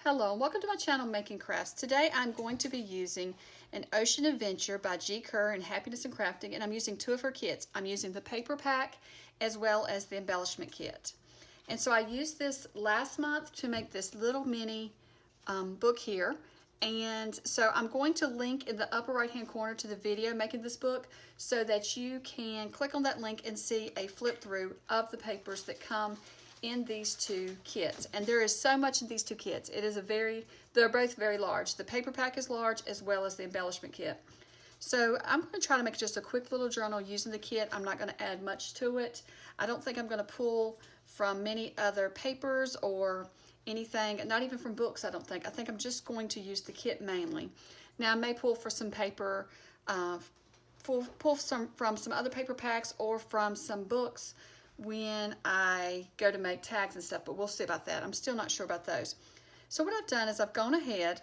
Hello and welcome to my channel Making Crafts. Today I'm going to be using an Oceanic Adventure by G. Kerr and Happiness and Crafting, and I'm using two of her kits. I'm using the paper pack as well as the embellishment kit. And so I used this last month to make this little mini book here. And so I'm going to link in the upper right hand corner to the video making this book so that you can click on that link and see a flip through of the papers that come in these two kits. And there is so much in these two kits. They're both very large. The paper pack is large as well as the embellishment kit. So I'm going to try to make just a quick little journal using the kit. I'm not going to add much to it. I don't think I'm going to pull from many other papers or anything, not even from books, I don't think. I think I'm just going to use the kit mainly. Now I may pull for some paper, pull from some other paper packs or from some books when I go to make tags and stuff, but we'll see about that. I'm still not sure about those. So what I've done is I've gone ahead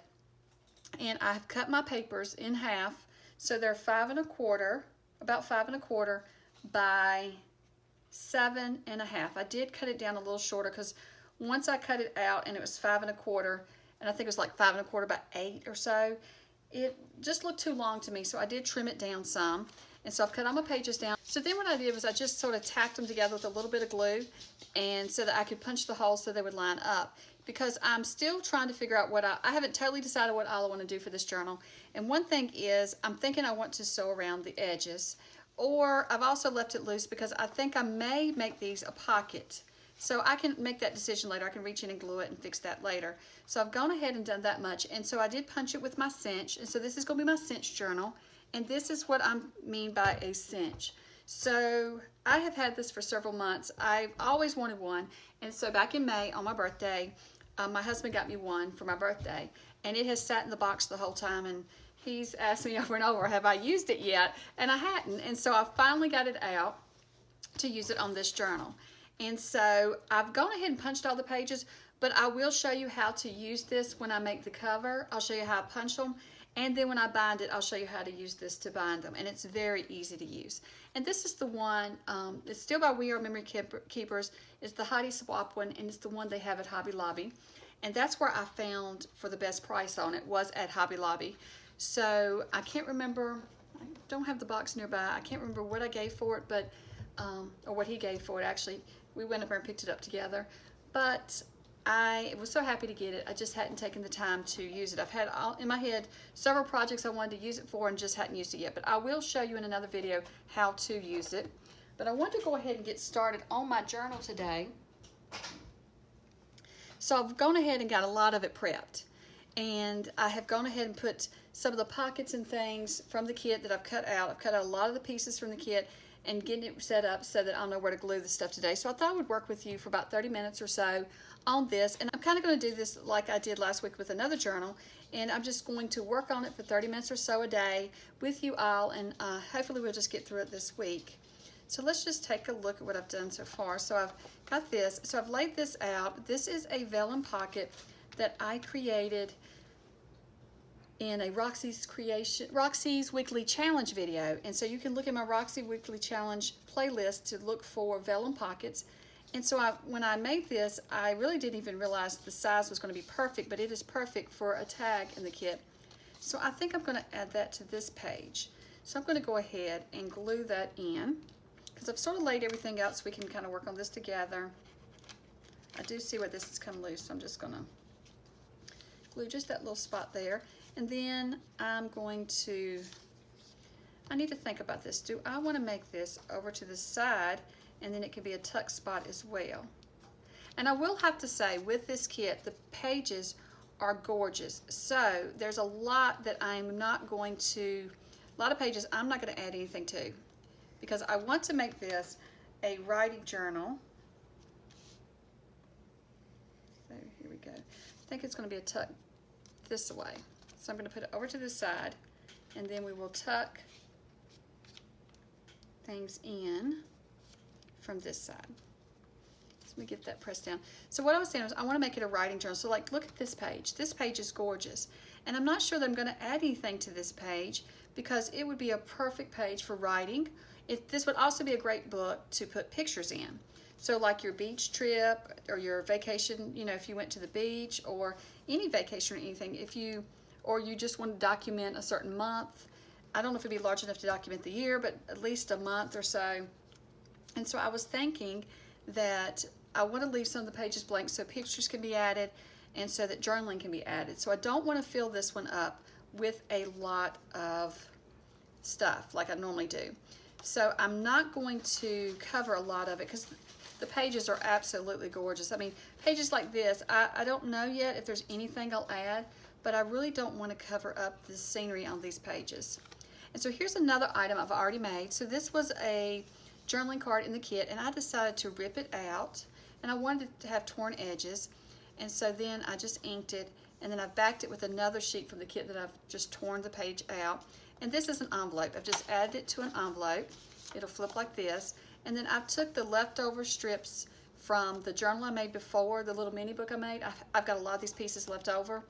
and I've cut my papers in half, so they're 5 1/4, about 5 1/4 by 7 1/2. I did cut it down a little shorter because once I cut it out and it was 5 1/4, and I think it was like 5 1/4 by 8 or so, it just looked too long to me, so I did trim it down some. And so I've cut all my pages down. So then what I did was I just sort of tacked them together with a little bit of glue, and so that I could punch the holes so they would line up. Because I'm still trying to figure out what I haven't totally decided what all I want to do for this journal. And one thing is I'm thinking I want to sew around the edges, or I've also left it loose because I think I may make these a pocket. So I can make that decision later. I can reach in and glue it and fix that later. So I've gone ahead and done that much. And so I did punch it with my cinch. And so this is going to be my cinch journal. And this is what I mean by a cinch. So I have had this for several months. I've always wanted one. And so back in May on my birthday, my husband got me one for my birthday. And it has sat in the box the whole time. And he's asked me over and over, have I used it yet? And I hadn't. And so I finally got it out to use it on this journal. And so I've gone ahead and punched all the pages, but I will show you how to use this when I make the cover. I'll show you how I punch them. And then when I bind it, I'll show you how to use this to bind them. And it's very easy to use. And this is the one, it's still by We Are Memory Keepers. It's the Heidi Swap one, and it's the one they have at Hobby Lobby. And that's where I found for the best price on it, was at Hobby Lobby. So I can't remember, I don't have the box nearby. I can't remember what I gave for it, but, or what he gave for it actually. We went up there and picked it up together. But I was so happy to get it. I just hadn't taken the time to use it. I've had in my head several projects I wanted to use it for and just hadn't used it yet. But I will show you in another video how to use it. But I want to go ahead and get started on my journal today. So I've gone ahead and got a lot of it prepped. And I have gone ahead and put some of the pockets and things from the kit that I've cut out. I've cut out a lot of the pieces from the kit and getting it set up so that I'll know where to glue the stuff today. So I thought I would work with you for about 30 minutes or so on this. And I'm kind of going to do this like I did last week with another journal. And I'm just going to work on it for 30 minutes or so a day with you all. And hopefully we'll just get through it this week. So let's just take a look at what I've done so far. So I've got this. So I've laid this out. This is a vellum pocket that I created in a Roxy's Weekly Challenge video. And so you can look at my Roxy Weekly Challenge playlist to look for vellum pockets. And so when I made this, I really didn't even realize the size was going to be perfect, but it is perfect for a tag in the kit. So I think I'm going to add that to this page. So I'm going to go ahead and glue that in, because I've sort of laid everything out so we can kind of work on this together. I do see where this has come loose, so I'm just going to glue just that little spot there. And then I'm going to, I need to think about this. Do I want to make this over to the side, and then it could be a tuck spot as well? And I will have to say, with this kit, the pages are gorgeous. So there's a lot that I'm not going to, a lot of pages I'm not going to add anything to, because I want to make this a writing journal. So here we go. I think it's going to be a tuck this way. So I'm going to put it over to the side, and then we will tuck things in from this side. So let me get that pressed down. So what I was saying was I want to make it a writing journal. So like, look at this page. This page is gorgeous. And I'm not sure that I'm going to add anything to this page because it would be a perfect page for writing. This would also be a great book to put pictures in. So like your beach trip or your vacation, you know, if you went to the beach or any vacation or anything, or you just want to document a certain month. I don't know if it'd be large enough to document the year, but at least a month or so. And so I was thinking that I want to leave some of the pages blank so pictures can be added and so that journaling can be added. So I don't want to fill this one up with a lot of stuff like I normally do. So I'm not going to cover a lot of it because the pages are absolutely gorgeous. I mean, pages like this, I don't know yet if there's anything I'll add, but I really don't want to cover up the scenery on these pages. And so here's another item I've already made. So this was a journaling card in the kit, and I decided to rip it out, and I wanted it to have torn edges, and so then I just inked it, and then I backed it with another sheet from the kit that I've just torn the page out. And this is an envelope. I've just added it to an envelope. It'll flip like this. And then I took the leftover strips from the journal I made before, the little mini book I made. I've got a lot of these pieces left over.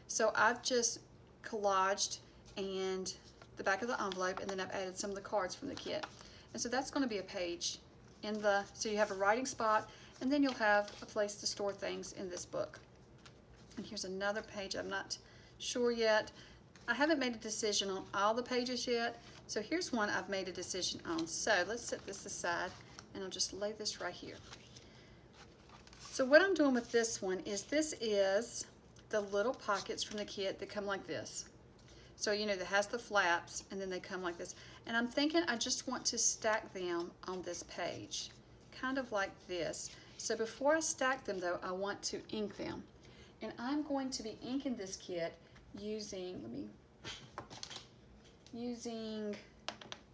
So I've just collaged and the back of the envelope, and then I've added some of the cards from the kit. And so that's going to be a page in the, so you have a writing spot, and then you'll have a place to store things in this book. And here's another page. I'm not sure yet. I haven't made a decision on all the pages yet. So here's one I've made a decision on. So let's set this aside, and I'll just lay this right here. So what I'm doing with this one is the little pockets from the kit that come like this. So, you know, that has the flaps, and then they come like this. And I'm thinking I just want to stack them on this page, kind of like this. So before I stack them, though, I want to ink them. And I'm going to be inking this kit using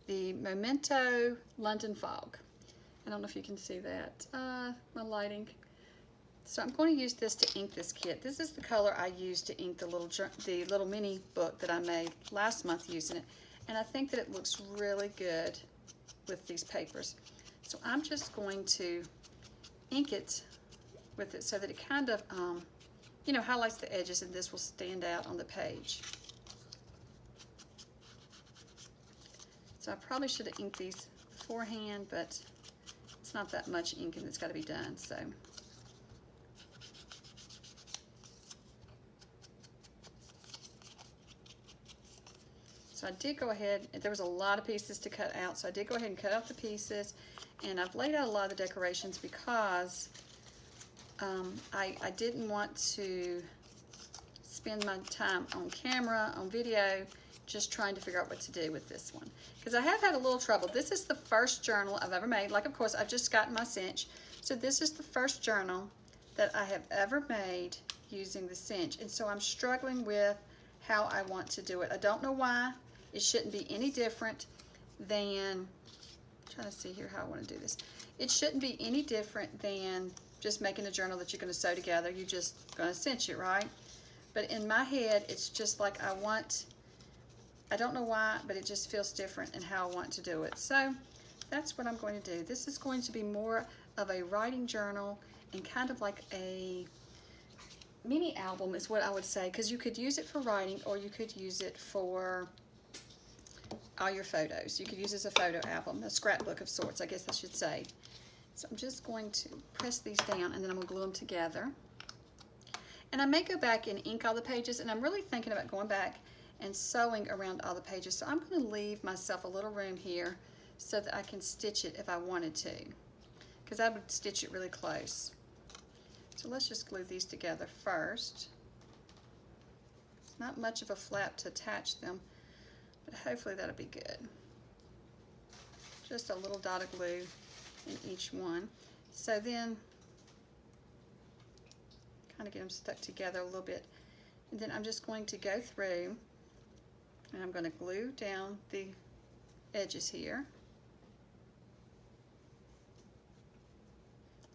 the Memento London Fog. I don't know if you can see that, my lighting. So I'm going to use this to ink this kit. This is the color I used to ink the little mini book that I made last month using it. And I think that it looks really good with these papers. So I'm just going to ink it with it so that it kind of, you know, highlights the edges, and this will stand out on the page. So I probably should have inked these beforehand, but it's not that much inking that's got to be done. So I did go ahead, there was a lot of pieces to cut out, so I did go ahead and cut out the pieces, and I've laid out a lot of the decorations because I didn't want to spend my time on camera, on video, just trying to figure out what to do with this one. Because I have had a little trouble. This is the first journal I've ever made. Like, of course, I've just gotten my Cinch. So this is the first journal that I have ever made using the Cinch. And so I'm struggling with how I want to do it. I don't know why. It shouldn't be any different than, I'm trying to see here how I want to do this. It shouldn't be any different than just making a journal that you're going to sew together. You're just going to cinch it, right? But in my head, it's just like I don't know why, but it just feels different in how I want to do it. So that's what I'm going to do. This is going to be more of a writing journal and kind of like a mini album is what I would say, because you could use it for writing or you could use it for all your photos. You could use it as a photo album, a scrapbook of sorts, I guess I should say. So I'm just going to press these down, and then I'm going to glue them together. And I may go back and ink all the pages, and I'm really thinking about going back and sewing around all the pages. So I'm going to leave myself a little room here so that I can stitch it if I wanted to, because I would stitch it really close. So let's just glue these together first. It's not much of a flap to attach them, but hopefully that'll be good. Just a little dot of glue in each one. So then, kind of get them stuck together a little bit. And then I'm just going to go through and I'm going to glue down the edges here.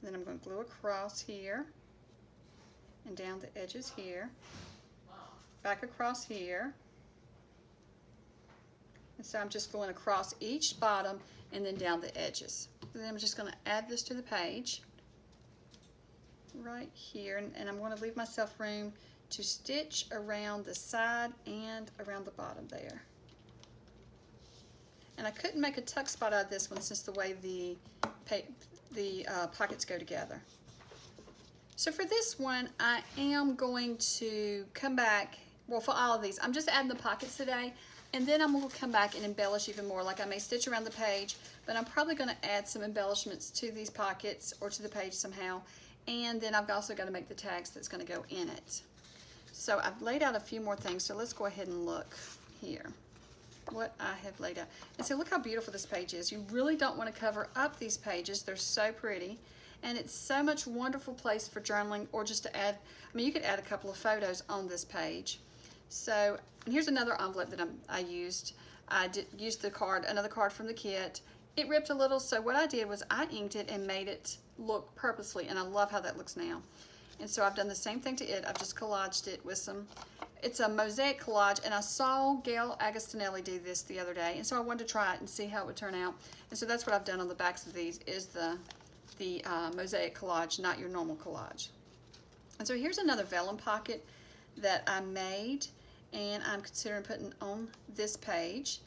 Then I'm going to glue across here and down the edges here, back across here. And so I'm just going across each bottom and then down the edges. And then I'm just going to add this to the page right here, and I'm going to leave myself room to stitch around the side and around the bottom there. And I couldn't make a tuck spot out of this one since the way the the pockets go together. So for this one, I am going to come back, well, for all of these, I'm just adding the pockets today, and then I'm going to come back and embellish even more. Like I may stitch around the page, but I'm probably going to add some embellishments to these pockets or to the page somehow. And then I've also got to make the tags that's going to go in it. So I've laid out a few more things, so let's go ahead and look here what I have laid out. And so look how beautiful this page is. You really don't want to cover up these pages. They're so pretty. And it's so much wonderful place for journaling, or just to add, I mean, you could add a couple of photos on this page. So, and here's another envelope that I used. I used the card, another card from the kit. It ripped a little, so what I did was I inked it and made it look purposely, and I love how that looks now. And so I've done the same thing to it. I've just collaged it with some, it's a mosaic collage, and I saw Gail Agostinelli do this the other day, and so I wanted to try it and see how it would turn out. And so that's what I've done on the backs of these, is the mosaic collage, not your normal collage. And so here's another vellum pocket that I made, and I'm considering putting on this page.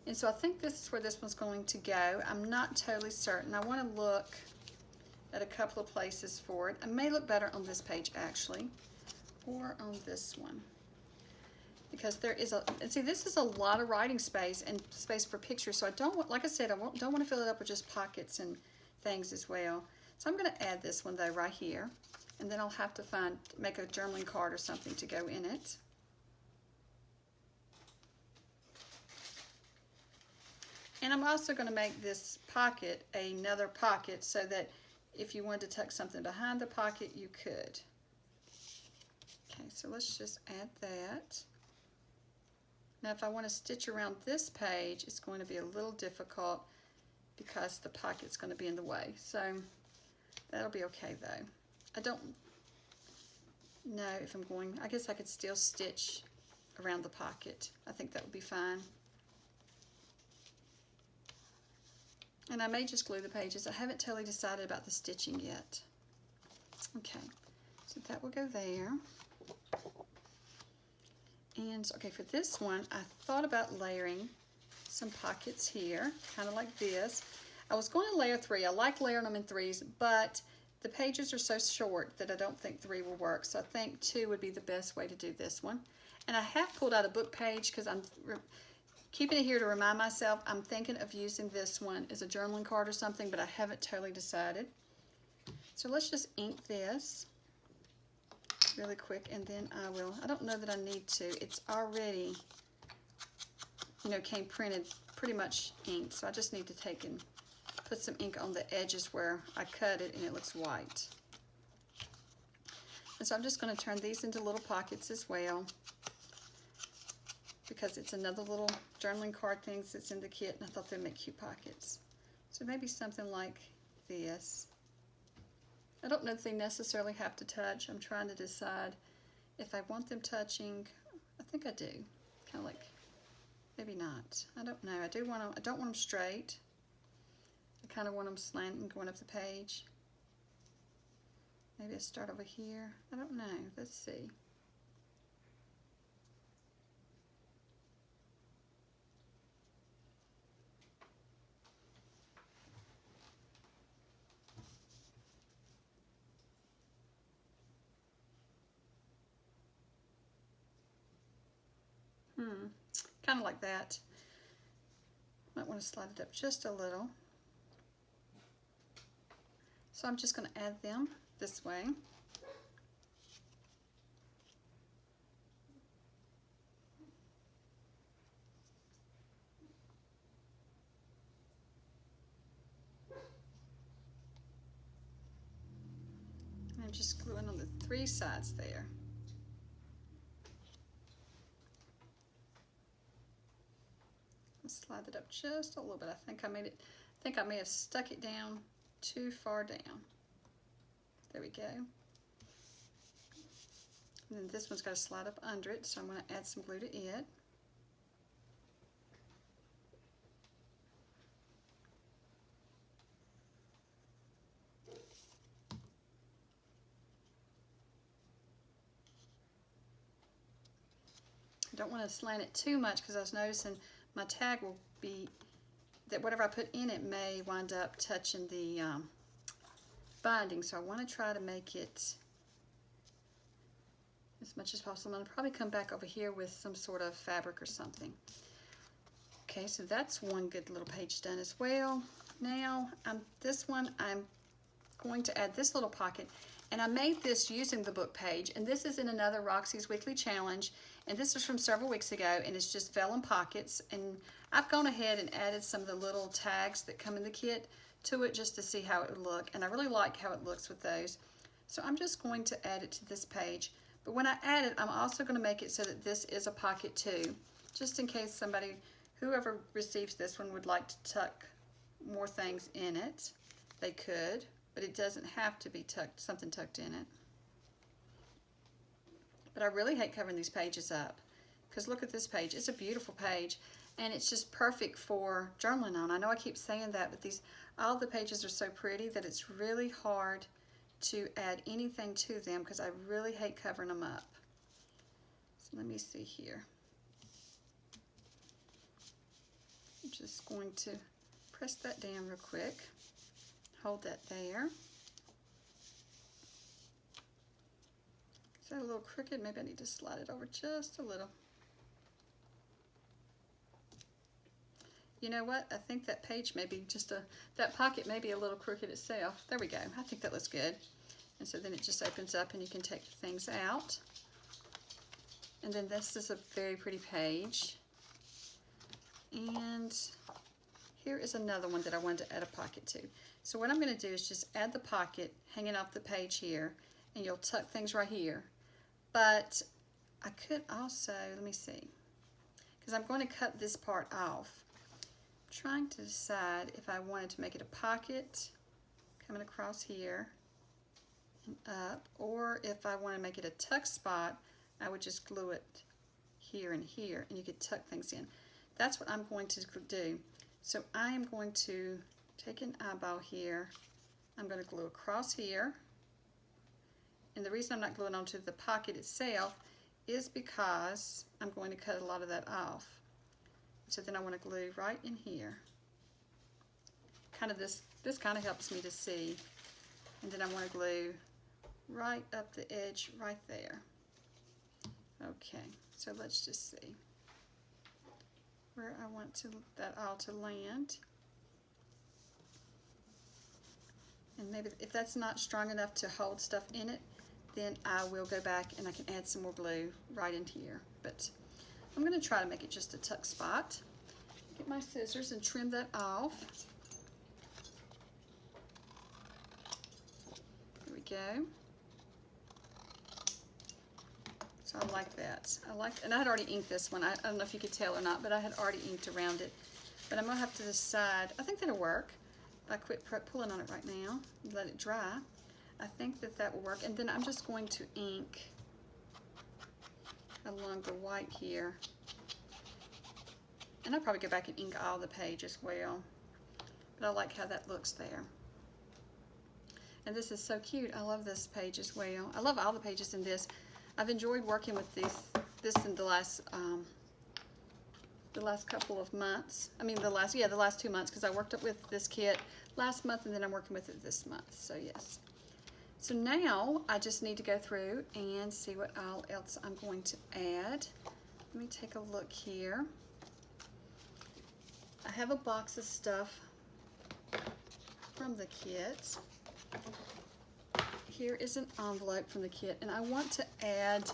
And so I think this is where this one's going to go. I'm not totally certain. I want to look at a couple of places for it. It may look better on this page actually, or on this one, because there is a, and see, this is a lot of writing space and space for pictures, so I don't want, like I said, don't want to fill it up with just pockets and things as well. So I'm going to add this one though right here, and then I'll have to make a journaling card or something to go in it. And I'm also going to make this pocket another pocket, so that if you wanted to tuck something behind the pocket, you could. Okay, so let's just add that. Now if I want to stitch around this page, it's going to be a little difficult because the pocket's going to be in the way. So that'll be okay though. I don't know if I'm going, I guess I could still stitch around the pocket. I think that would be fine. And I may just glue the pages. I haven't totally decided about the stitching yet. Okay, so that will go there. And okay, for this one, I thought about layering some pockets here, kind of like this. I was going to layer 3. I like layering them in 3s, but the pages are so short that I don't think 3 will work. So I think 2 would be the best way to do this one. And I have pulled out a book page because I'm keeping it here to remind myself. I'm thinking of using this one as a journaling card or something, but I haven't totally decided. So let's just ink this really quick, and then I don't know that I need to. It's already, you know, came printed pretty much inked, so I just need to take and put some ink on the edges where I cut it and it looks white. And so I'm just going to turn these into little pockets as well, because it's another little journaling card thing that's in the kit, and I thought they'd make cute pockets. So maybe something like this. I don't know if they necessarily have to touch. I'm trying to decide if I want them touching. I think I do. Kind of like, maybe not. I don't know. I don't want them straight. I kind of want them slanting going up the page. Maybe I start over here. I don't know. Let's see. Kind of like that. Might want to slide it up just a little. So I'm just going to add them this way. And I'm just gluing on the 3 sides there. Slide it up just a little bit. I think I may have stuck it down too far down. There we go. And then this one's got to slide up under it, so I'm going to add some glue to it. I don't want to slant it too much because I was noticing my tag will be, that whatever I put in it may wind up touching the binding, so I want to try to make it as much as possible. I'm going to probably come back over here with some sort of fabric or something. Okay, so that's one good little page done as well. Now, this one I'm going to add this little pocket, and I made this using the book page, and this is in another Roxy's Weekly Challenge, and this is from several weeks ago, and it's just vellum pockets, and I've gone ahead and added some of the little tags that come in the kit to it just to see how it would look, and I really like how it looks with those. So I'm just going to add it to this page, but when I add it, I'm also going to make it so that this is a pocket too, just in case whoever receives this one would like to tuck more things in it. They could, but it doesn't have to be something tucked in it. But I really hate covering these pages up, because look at this page. It's a beautiful page, and it's just perfect for journaling on. I know I keep saying that, but all the pages are so pretty that it's really hard to add anything to them, because I really hate covering them up. So let me see here. I'm just going to press that down real quick. Hold that there. Is that a little crooked? Maybe I need to slide it over just a little. You know what? I think that page may be that pocket may be a little crooked itself. There we go. I think that looks good. And so then it just opens up and you can take things out. And then this is a very pretty page. And here is another one that I wanted to add a pocket to. So what I'm going to do is just add the pocket hanging off the page here, and you'll tuck things right here. But I could also, let me see, because I'm going to cut this part off. I'm trying to decide if I wanted to make it a pocket coming across here and up, or if I want to make it a tuck spot, I would just glue it here and here, and you could tuck things in. That's what I'm going to do. So I am going to take an eyeball here. I'm going to glue across here. And the reason I'm not gluing onto the pocket itself is because I'm going to cut a lot of that off. So then I want to glue right in here. Kind of this kind of helps me to see. And then I want to glue right up the edge right there. Okay, so let's just see where I want that all to land. And maybe if that's not strong enough to hold stuff in it, then I will go back and I can add some more glue right into here. But I'm going to try to make it just a tuck spot. Get my scissors and trim that off. There we go. So I like that. And I had already inked this one. I don't know if you could tell or not, but I had already inked around it. But I'm going to have to decide. I think that'll work. I quit pulling on it right now and let it dry. I think that will work. And then I'm just going to ink along the white here. And I'll probably go back and ink all the page as well. But I like how that looks there. And this is so cute. I love this page as well. I love all the pages in this. I've enjoyed working with this in the last couple of months. I mean the last 2 months, because I worked up with this kit last month and then I'm working with it this month. So yes. So now I just need to go through and see what else I'm going to add. Let me take a look here. I have a box of stuff from the kit. Here is an envelope from the kit, and I want to add,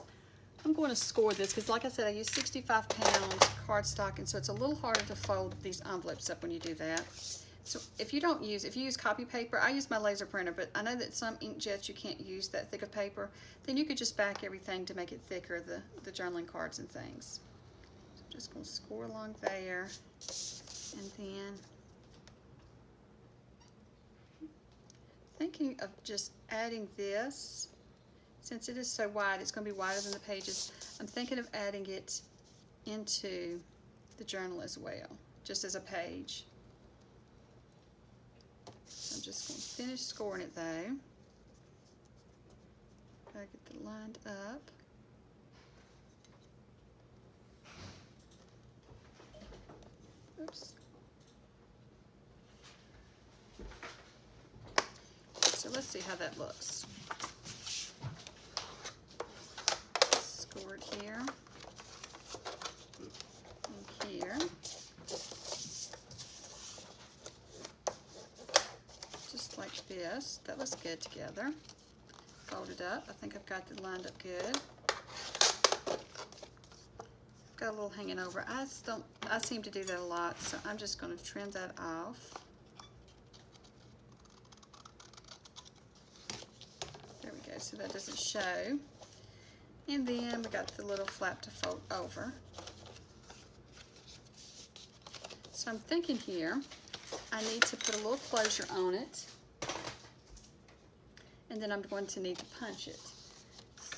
I'm going to score this because like I said, I use 65-pound cardstock, and so it's a little harder to fold these envelopes up when you do that. So if you use copy paper, I use my laser printer, but I know that some inkjets you can't use that thick of paper, then you could just back everything to make it thicker, the journaling cards and things. So I'm just going to score along there, and then thinking of just adding this. Since it is so wide, it's going to be wider than the pages. I'm thinking of adding it into the journal as well, just as a page. So I'm just going to finish scoring it though. Gotta get it lined up. Oops. So let's see how that looks. Score it here and here. Just like this. That looks good together. Fold it up. I think I've got it lined up good. Got a little hanging over. I seem to do that a lot, so I'm just going to trim that off. There we go, so that doesn't show. And then we got the little flap to fold over. So I'm thinking here, I need to put a little closure on it, and then I'm going to need to punch it.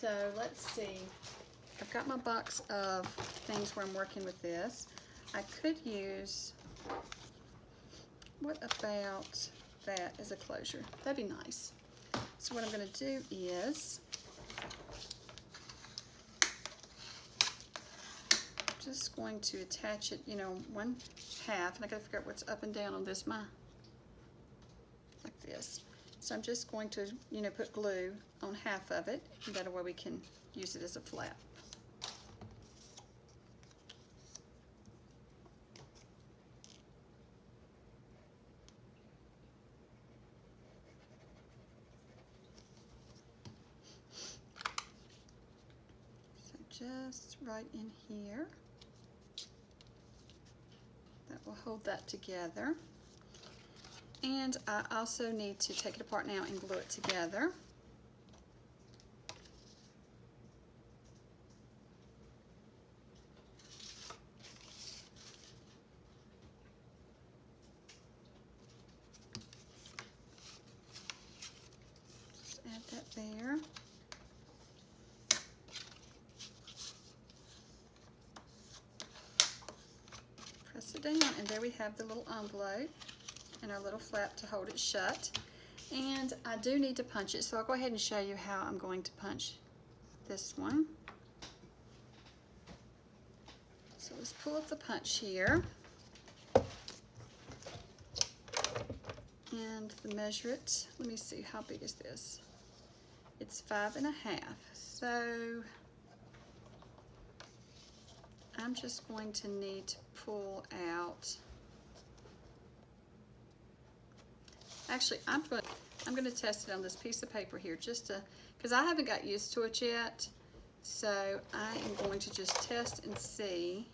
So let's see. I've got my box of things where I'm working with this. I could use, what about that as a closure? That'd be nice. So what I'm going to do is, just going to attach it, you know, one half, and I got to figure out what's up and down on this, like this. So I'm just going to, you know, put glue on half of it, and that way we can use it as a flap. Just right in here. That will hold that together. And I also need to take it apart now and glue it together. Just add that there. Press it down, and there we have the little envelope and our little flap to hold it shut. And I do need to punch it, so I'll go ahead and show you how I'm going to punch this one. So let's pull up the punch here and measure it. Let me see, how big is this? It's 5.5. So I'm just going to need to pull out. Actually, I'm going to test it on this piece of paper here, just to, because I haven't got used to it yet. So I am going to just test and see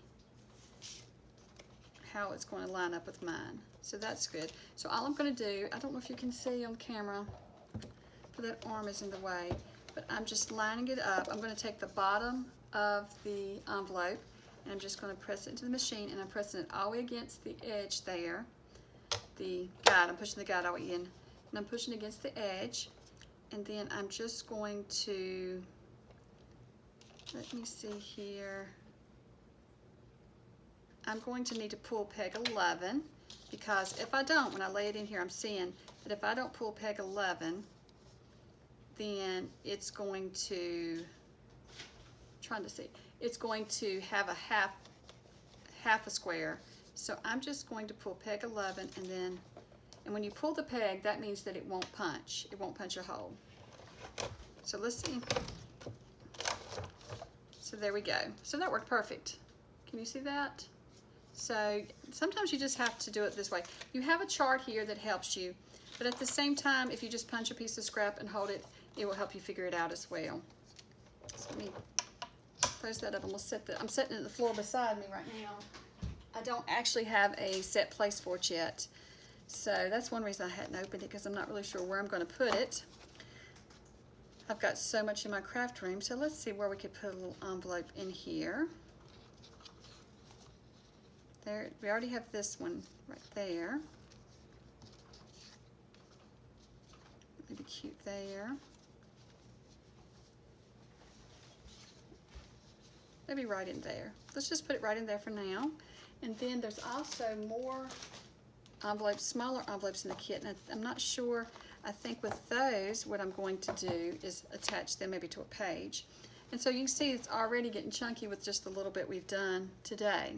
how it's going to line up with mine. So that's good. So all I'm going to do, I don't know if you can see on camera, but that arm is in the way, but I'm just lining it up. I'm going to take the bottom of the envelope, and I'm just going to press it into the machine, and I'm pressing it all the way against the edge there. The guide, I'm pushing the guide all the way in, and I'm pushing against the edge, and then I'm just going to, let me see here, I'm going to need to pull peg 11, because if I don't, when I lay it in here, I'm seeing that if I don't pull peg 11, then it's going to, trying to see, it's going to have a half a square. So I'm just going to pull peg 11, and when you pull the peg, that means that it won't punch. It won't punch a hole. So let's see. So there we go. So that worked perfect. Can you see that? So sometimes you just have to do it this way. You have a chart here that helps you, but at the same time, if you just punch a piece of scrap and hold it, it will help you figure it out as well. So let me close that up. I'm setting it on the floor beside me right now. I don't actually have a set place for it yet. So that's one reason I hadn't opened it, because I'm not really sure where I'm going to put it. I've got so much in my craft room, so let's see where we could put a little envelope in here. There, we already have this one right there. Maybe cute there. Maybe right in there. Let's just put it right in there for now. And then there's also more envelopes, smaller envelopes in the kit, and I'm not sure. I think with those, what I'm going to do is attach them maybe to a page. And so you can see it's already getting chunky with just the little bit we've done today.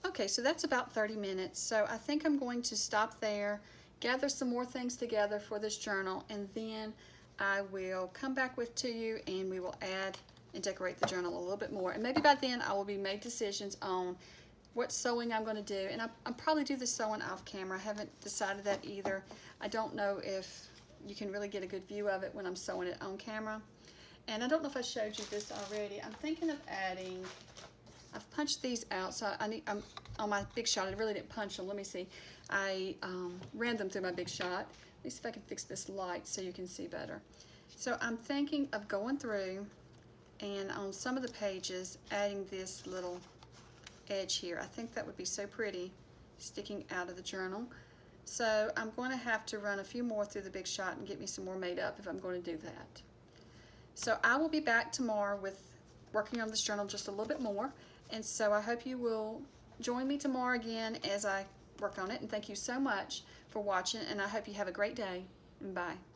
Okay, so that's about 30 minutes. So I think I'm going to stop there gather some more things together for this journal, and then I will come back to you and we will add and decorate the journal a little bit more. And maybe by then I will be made decisions on what sewing I'm going to do. And I'll probably do the sewing off camera. I haven't decided that either. I don't know if you can really get a good view of it when I'm sewing it on camera. And I don't know if I showed you this already. I'm thinking of adding, I've punched these out, so I'm on my Big Shot. I really didn't punch them. Let me see. I ran them through my Big Shot. Let me see if I can fix this light so you can see better. So I'm thinking of going through and on some of the pages adding this little edge here. I think that would be so pretty sticking out of the journal. So I'm going to have to run a few more through the Big Shot and get me some more made up if I'm going to do that. So I will be back tomorrow with working on this journal just a little bit more, and so I hope you will join me tomorrow again as I work on it. And thank you so much for watching, and I hope you have a great day. Bye.